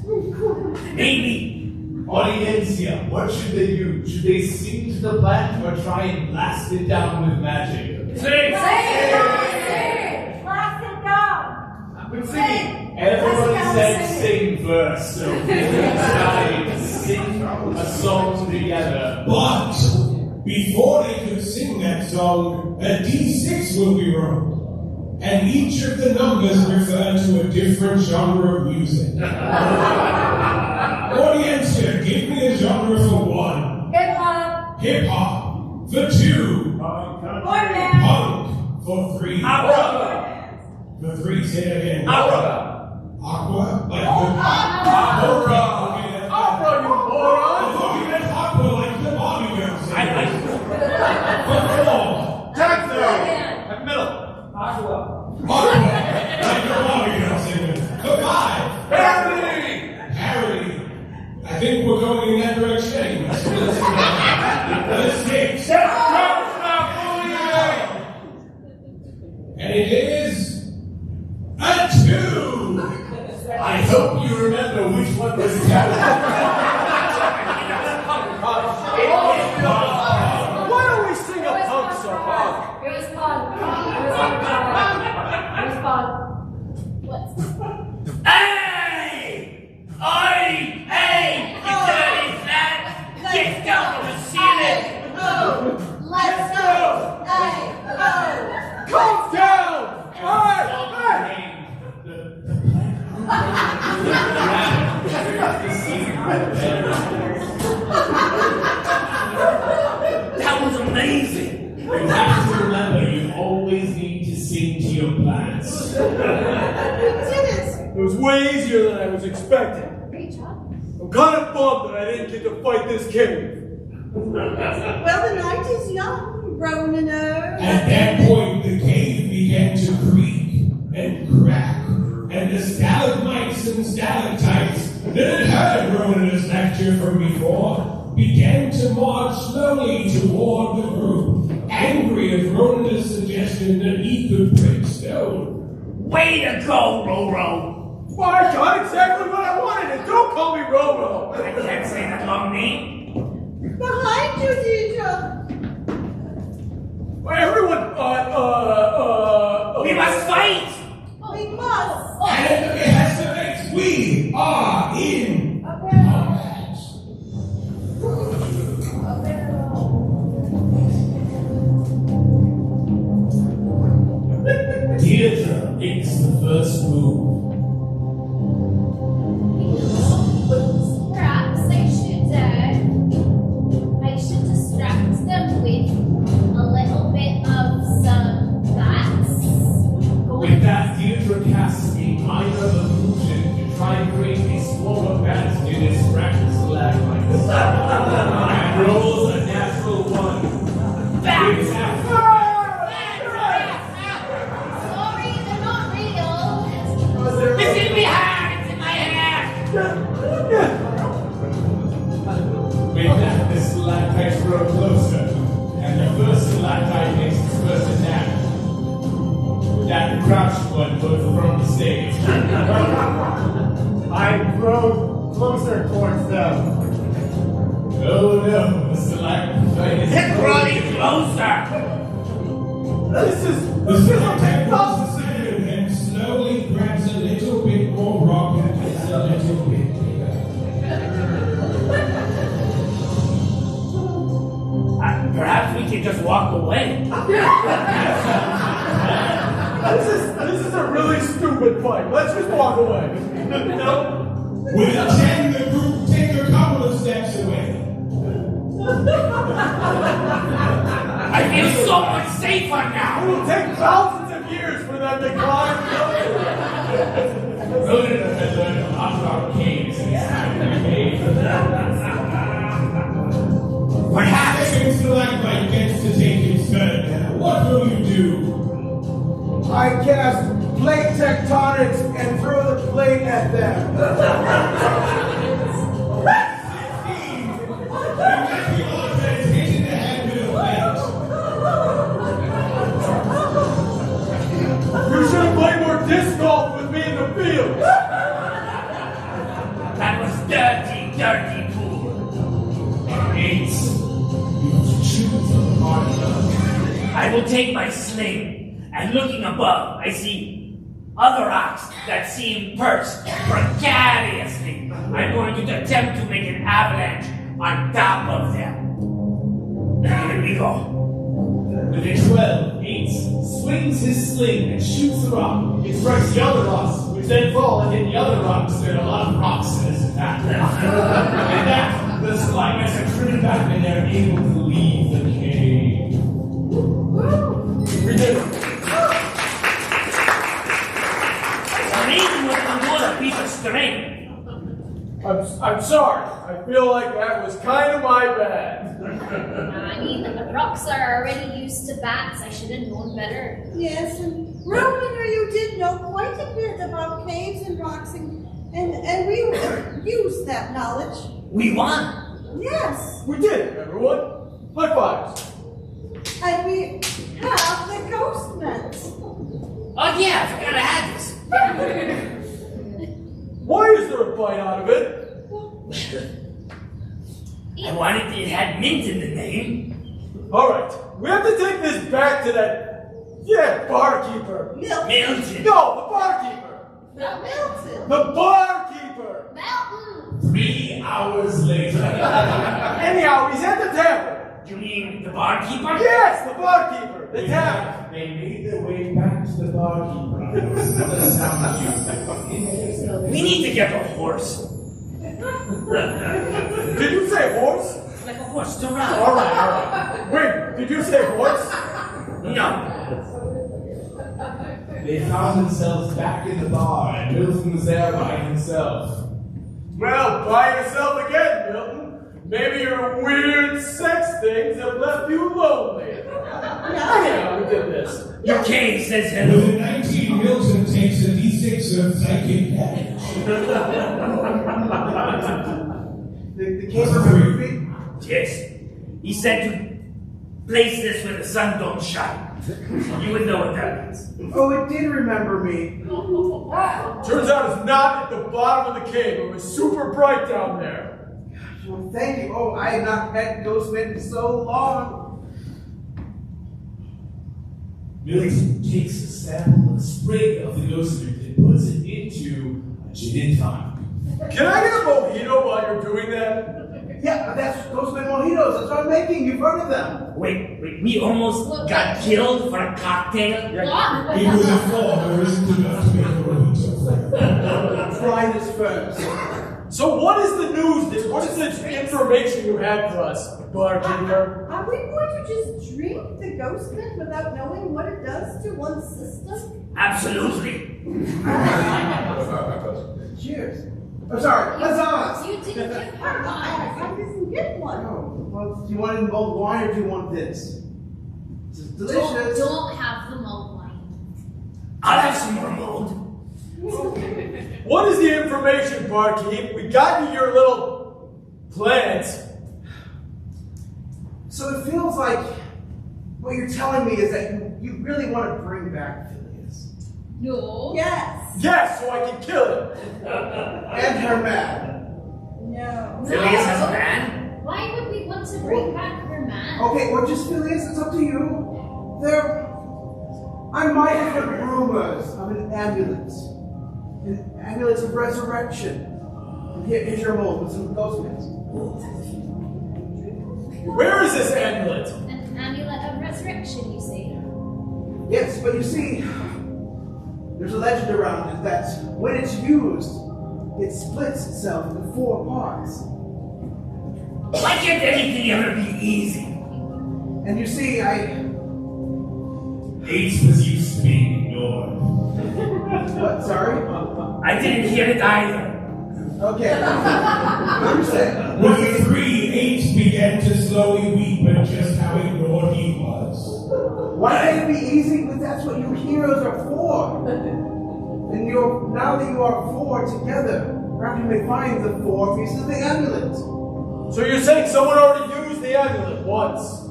Maybe. Audiencia, what should they do? Should they sing to the plant or try and blast it down with magic? Sing! Blast it down! Been singing. Everyone said sing first, so we decided to sing a song together. But before they could sing that song, a D6 will be rolled, and each of the numbers refer to a different genre of music. Audiencia, give me a genre for 1. Hip hop. Hip hop for 2. Punk for 3. For 3, say it again. Aqua? Like Aurora! Aurora, you moron! I thought you meant aqua like the Bobby girls. For 4. Jackson! Middle. Aqua, like the Bobby girls. For 5. Harry! I think we're going in that direction. Let's 6. And it is a 2. I hope you remember which one was Why don't we sing a punk song? It was fun. It was fun. What? Hey! Hey! You dirty fat! Get down to the ceiling! Let's go! Hey! Calm down! Hey! That was amazing! You have to remember, you always need to sing to your plants. We did it! It was way easier than I was expecting. Great job. I'm kind of bummed that I didn't get to fight this cave. Well, the night is young, Ronunur. At that point, the cave began to creak and crack, and the stalagmites and stalactites that had heard Ronunur's lecture from before began to march slowly toward the group, angry at Ronunur's suggestion that he could break stone. Way to go, Roro! Well, I got exactly what I wanted, and don't call me Roro. I can't say that long name. Behind you, Deidre. Everyone, We must fight! We must. And it has to make we are in combat. Deidre makes the first move. Perhaps I should distract them with a little bit of some bats. With that, Deidre casts a minor illusion to try and create a swarm of bats to distract the stalagmites. And rolls a natural 1. Bats! Sorry, they're not real. It's in my hand! It's in my hand! With that, the stalactites grow closer, and the first stalactite makes its first attack. With that, the crouched one goes from the stage. I grow closer towards them. Oh no, the stalactite is It's running closer! The stalactite pulls the sand and slowly grabs a little bit more rock and gets a little bit bigger. Perhaps we can just walk away. This is a really stupid fight. Let's just walk away. No. With a 10, the group take a couple of steps away. I feel so much safer now! It will take thousands of years for them to climb. Ronunur has learned a lot about caves and it's time to behave. Perhaps the second stalagmite gets to take his turn now. What will you do? I cast plate tectonics and throw the plate at them. Immaculata is hitting the head with a plate. You should have played more disc golf with me in the field. That was dirty pool. 8. You shoot from the bottom. I will take my sling, and looking above, I see other rocks that seem perched precariously. I'm going to attempt to make an avalanche on top of them. Here we go. With a 12, 8 swings his sling and shoots the rock. It strikes the other rocks, which then fall and hit the other rocks. There are a lot of rocks in this attack. And that, the climax are driven back and they're able to leave the cave. We did it. Amazing what can do a piece of string. I'm sorry. I feel like that was kind of my bad. I mean, the rocks are already used to bats. I should have known better. Yes, and Ronunur, you did know quite a bit about caves and rocks, and we used that knowledge. We won. Yes, We did it, everyone. High fives. and we have the ghost mint. Oh yeah, I forgot I had this. Why is there a bite out of it? I wanted it had mint in the name. All right, we have to take this back to that, barkeeper. Milton. No, the barkeeper. Milton. The barkeeper. Mountain! 3 hours later. Anyhow, he's at the tavern. You mean the barkeeper? Yes, the barkeeper. The tavern. They made their way back to the barkeeper. That sounds cute. We need to get a horse. Did you say horse? Like a horse to ride. All right. Wait, did you say horse? No. They found themselves back in the bar, and Milton was there by himself. Well, by yourself again, Milton. Maybe your weird sex things have left you lonely. Anyhow, we did this. Your case says With hello. a 19, Milton takes a d6 of psychic damage. The cave remembered me? Yes. He said to place this where the sun don't shine. You would know what that means. Oh, it did remember me. Turns out it's not at the bottom of the cave. It was super bright down there. Well, thank you. Oh, I have not had ghost mint in so long. Milton takes a sample, a sprig of the ghost mint, and puts it into a gin and tonic. Can I get a mojito while you're doing that? Yeah, that's ghost mint mojitos. That's what I'm making. You've heard of them. Wait, we almost got killed for a cocktail? What? Even with a 4, there isn't enough to make a mojito flavor. Try this first. So what is the news? What is the information you have for us, barkeeper? Are we going to just drink the ghost mint without knowing what it does to one's system? Absolutely. Cheers. I'm sorry. Huzzah! You didn't give her one. I didn't get one. Oh, well, do you want it in mulled wine or do you want this? This is delicious. Don't have the mulled wine. I'll have some more mold. What is the information, barkeep? We got you your little plants. So it feels like what you're telling me is that you really want to bring back Phileas. No. Yes. Yes, so I can kill him. And her man. No. Phileas has a man? Why would we want to bring back her man? Okay, or just Phileas, it's up to you. I might have heard rumors of an amulet. An amulet of resurrection. And here's your mold with some ghost mints. Where is this amulet? An amulet of resurrection, you say? Yes, but you see, there's a legend around it that when it's used, it splits itself into 4 parts. Why can't anything ever be easy? And you see, AIDS was used to being ignored. What, sorry? I didn't hear it either. Okay. What are you saying? With the 3, 8 began to slowly weaken just how ignored he was. Why can't it be easy? But that's what you heroes are for. And now that you are 4 together, perhaps you may find the 4 pieces of the amulet. So you're saying someone already used the amulet once?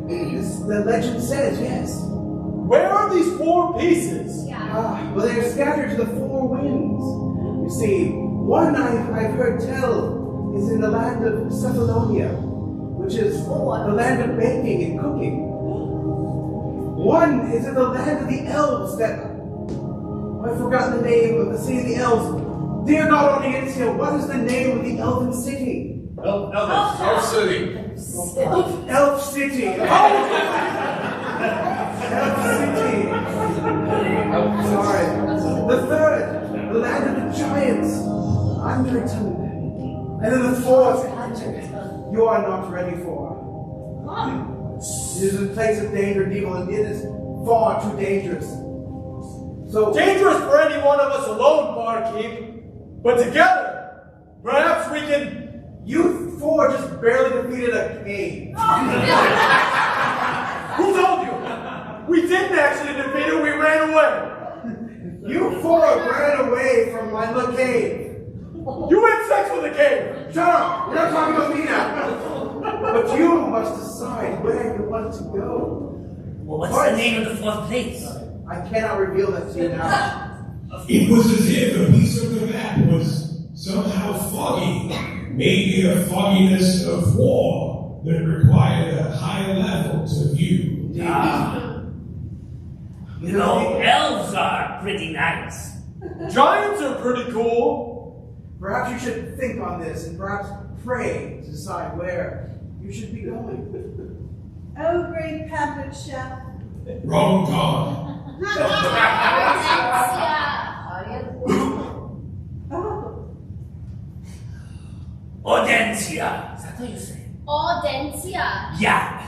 The legend says, yes. Where are these 4 pieces? Yeah. Well, they are scattered to the 4 winds. You see, one I've heard tell is in the land of Cephalonia, which is the land of baking and cooking. One is in the land of the elves that... I've forgotten the name of the city of the elves. Dear God audience here, what is the name of the elven city? Elf City. Elf City. Elf City. Sorry. The 3rd, the land of the giants. Underton. And then the 4th, you are not ready for. It is a place of danger and evil, and it is far too dangerous. So Dangerous for any one of us alone, barkeep. But together, perhaps we can... You four just barely defeated a cave. Who told you? We didn't actually defeat it, we ran away. You four ran away from the cave. You had sex with the cave. Shut up! We're not talking about me now. But you must decide where you want to go. Well, what's the name of the fourth place? I cannot reveal that to you now. It was as if a piece of the map was somehow foggy. Maybe a fogginess of war that required a higher level to view. You know, elves are pretty nice. Giants are pretty cool. Perhaps you should think on this and perhaps pray to decide where you should be going. Oh, great pampered chef. Wrong god. Audencia. Is that what you say? Audencia. Yeah.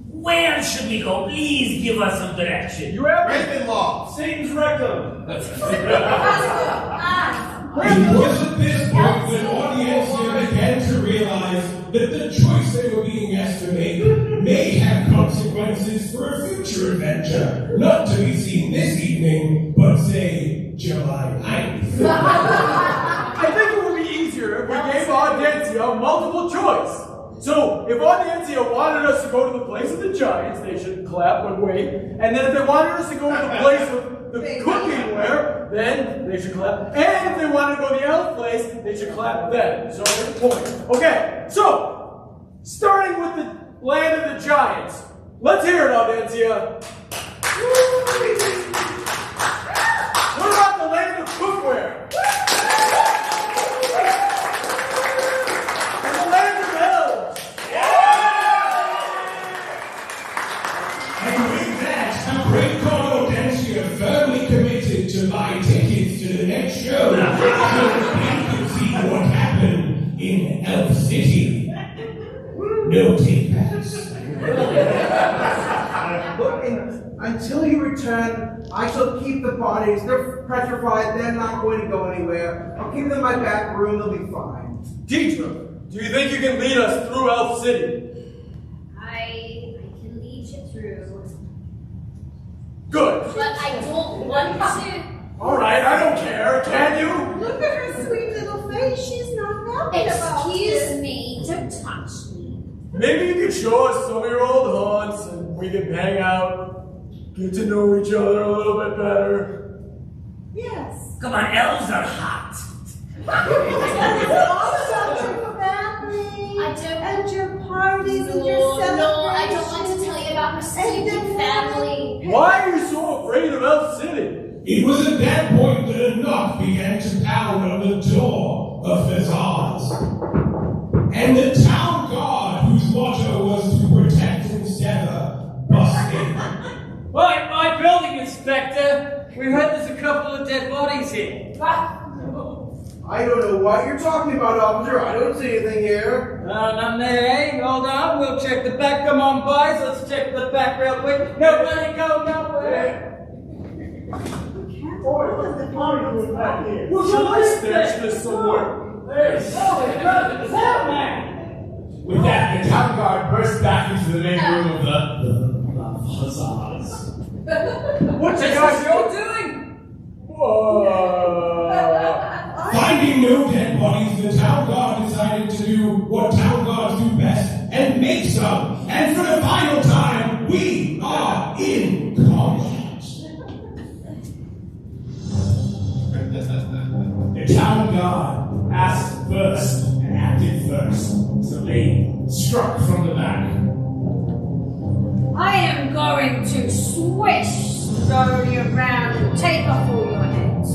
Where should we go? Please give us some direction. You have Ravenloft. Satan's rectum. It was at this point that Audiencia began to realize that the choice they were being asked to make may have consequences for a future adventure, not to be seen this evening, but say July 9th. I think it would be easier if we gave Audencia multiple choice. So, if Audencia wanted us to go to the place of the giants, they should clap and wait. And then if they wanted us to go to the place of the cooking-ware, then they should clap. And if they wanted to go to the elf place, they should clap then. So, there's a point. Okay, so, starting with the land of the giants. Let's hear it, Audencia. What about the land of cookware? Great God Audencia firmly committed to buy tickets to the next show so that we could see what happened in Elf City. No take-backs. Until you return, I shall keep the bodies. They're petrified. They're not going to go anywhere. I'll keep them in my back room. They'll be fine. Deidre, do you think you can lead us through Elf City? I can lead you through. Good. But I don't want to. All right, I don't care. Can you? Look at her sweet little face. She's not happy about Excuse this. me, don't touch me. Maybe you could show us some of your old haunts and we can hang out, get to know each other a little bit better. Yes. Come on, elves are hot. It's all about your family. I don't- And your parties and your celebrations. No, I don't want to tell you about my stupid family. Why are you so afraid of Elf City? It was at that point that a knock began to pound on the door of Fazar's. And the town guard, whose motto was to protect and sever, busted. My building inspector. We heard there's a couple of dead bodies here. I don't know what you're talking about, officer. I don't see anything here. None there, eh? Hold on, we'll check the back. Come on, boys, let's check the back real quick. Nobody go nowhere. Should I stash this somewhere? With that, the town guard burst back into the main room of the Hussars. What you guys all doing? Finding no dead bodies, the town guard decided to do what town guards do best and make some. And for the final time, we are in combat. The town guard asked first and acted first, so they struck from the back. I am going to swish slowly around and take off all your heads.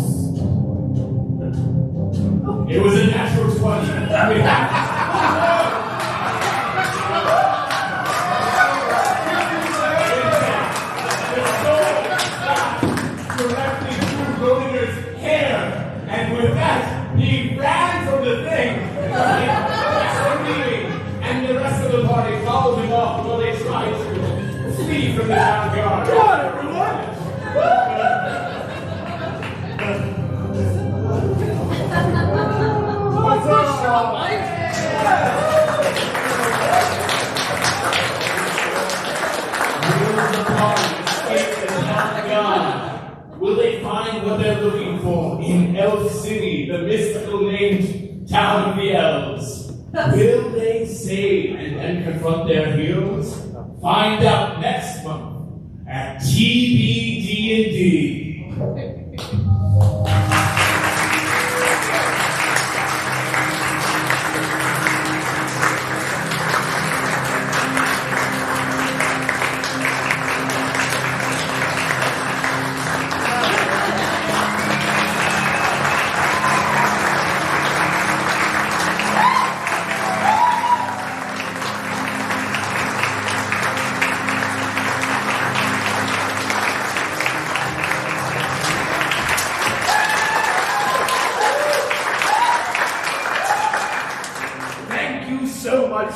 It was a natural 20. Directly through Ronunur's hair, and with that, he ran from the thing, screaming, and Come on, everyone! What's up, Will they find what they're looking for in Elf City, the mystical named town of the elves? Will they save and then confront their heroes? Find out next month at TBD&D.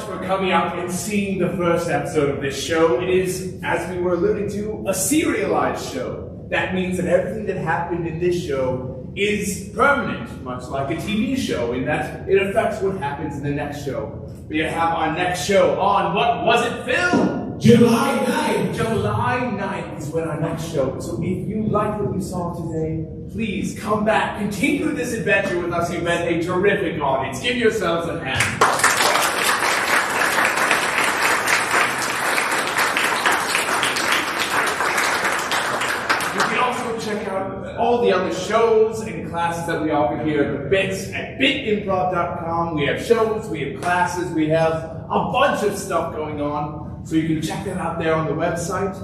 For coming out and seeing the first episode of this show. It is, as we were alluding to, a serialized show. That means that everything that happened in this show is permanent, much like a TV show, in that it affects what happens in the next show. We have our next show on, what was it, Phil? July 9th. July 9th is when our next show. So if you like what you saw today, please come back, continue this adventure with us. You've been a terrific audience. Give yourselves a hand. Check out all the other shows and classes that we offer here at the Bits at bitimprov.com. We have shows, we have classes, we have a bunch of stuff going on. So you can check that out there on the website.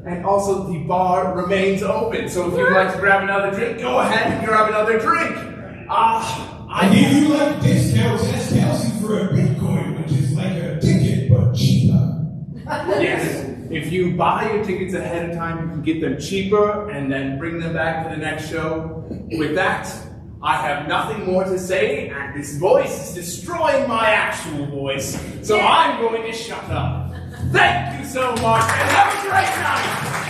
And also the bar remains open. So if you'd like to grab another drink, go ahead and grab another drink. And if you like discounts, ask Kelsey for a Bitcoin, which is like a ticket but cheaper. Yes. If you buy your tickets ahead of time, you can get them cheaper and then bring them back to the next show. With that, I have nothing more to say, and this voice is destroying my actual voice. So I'm going to shut up. Thank you so much, and have a great night.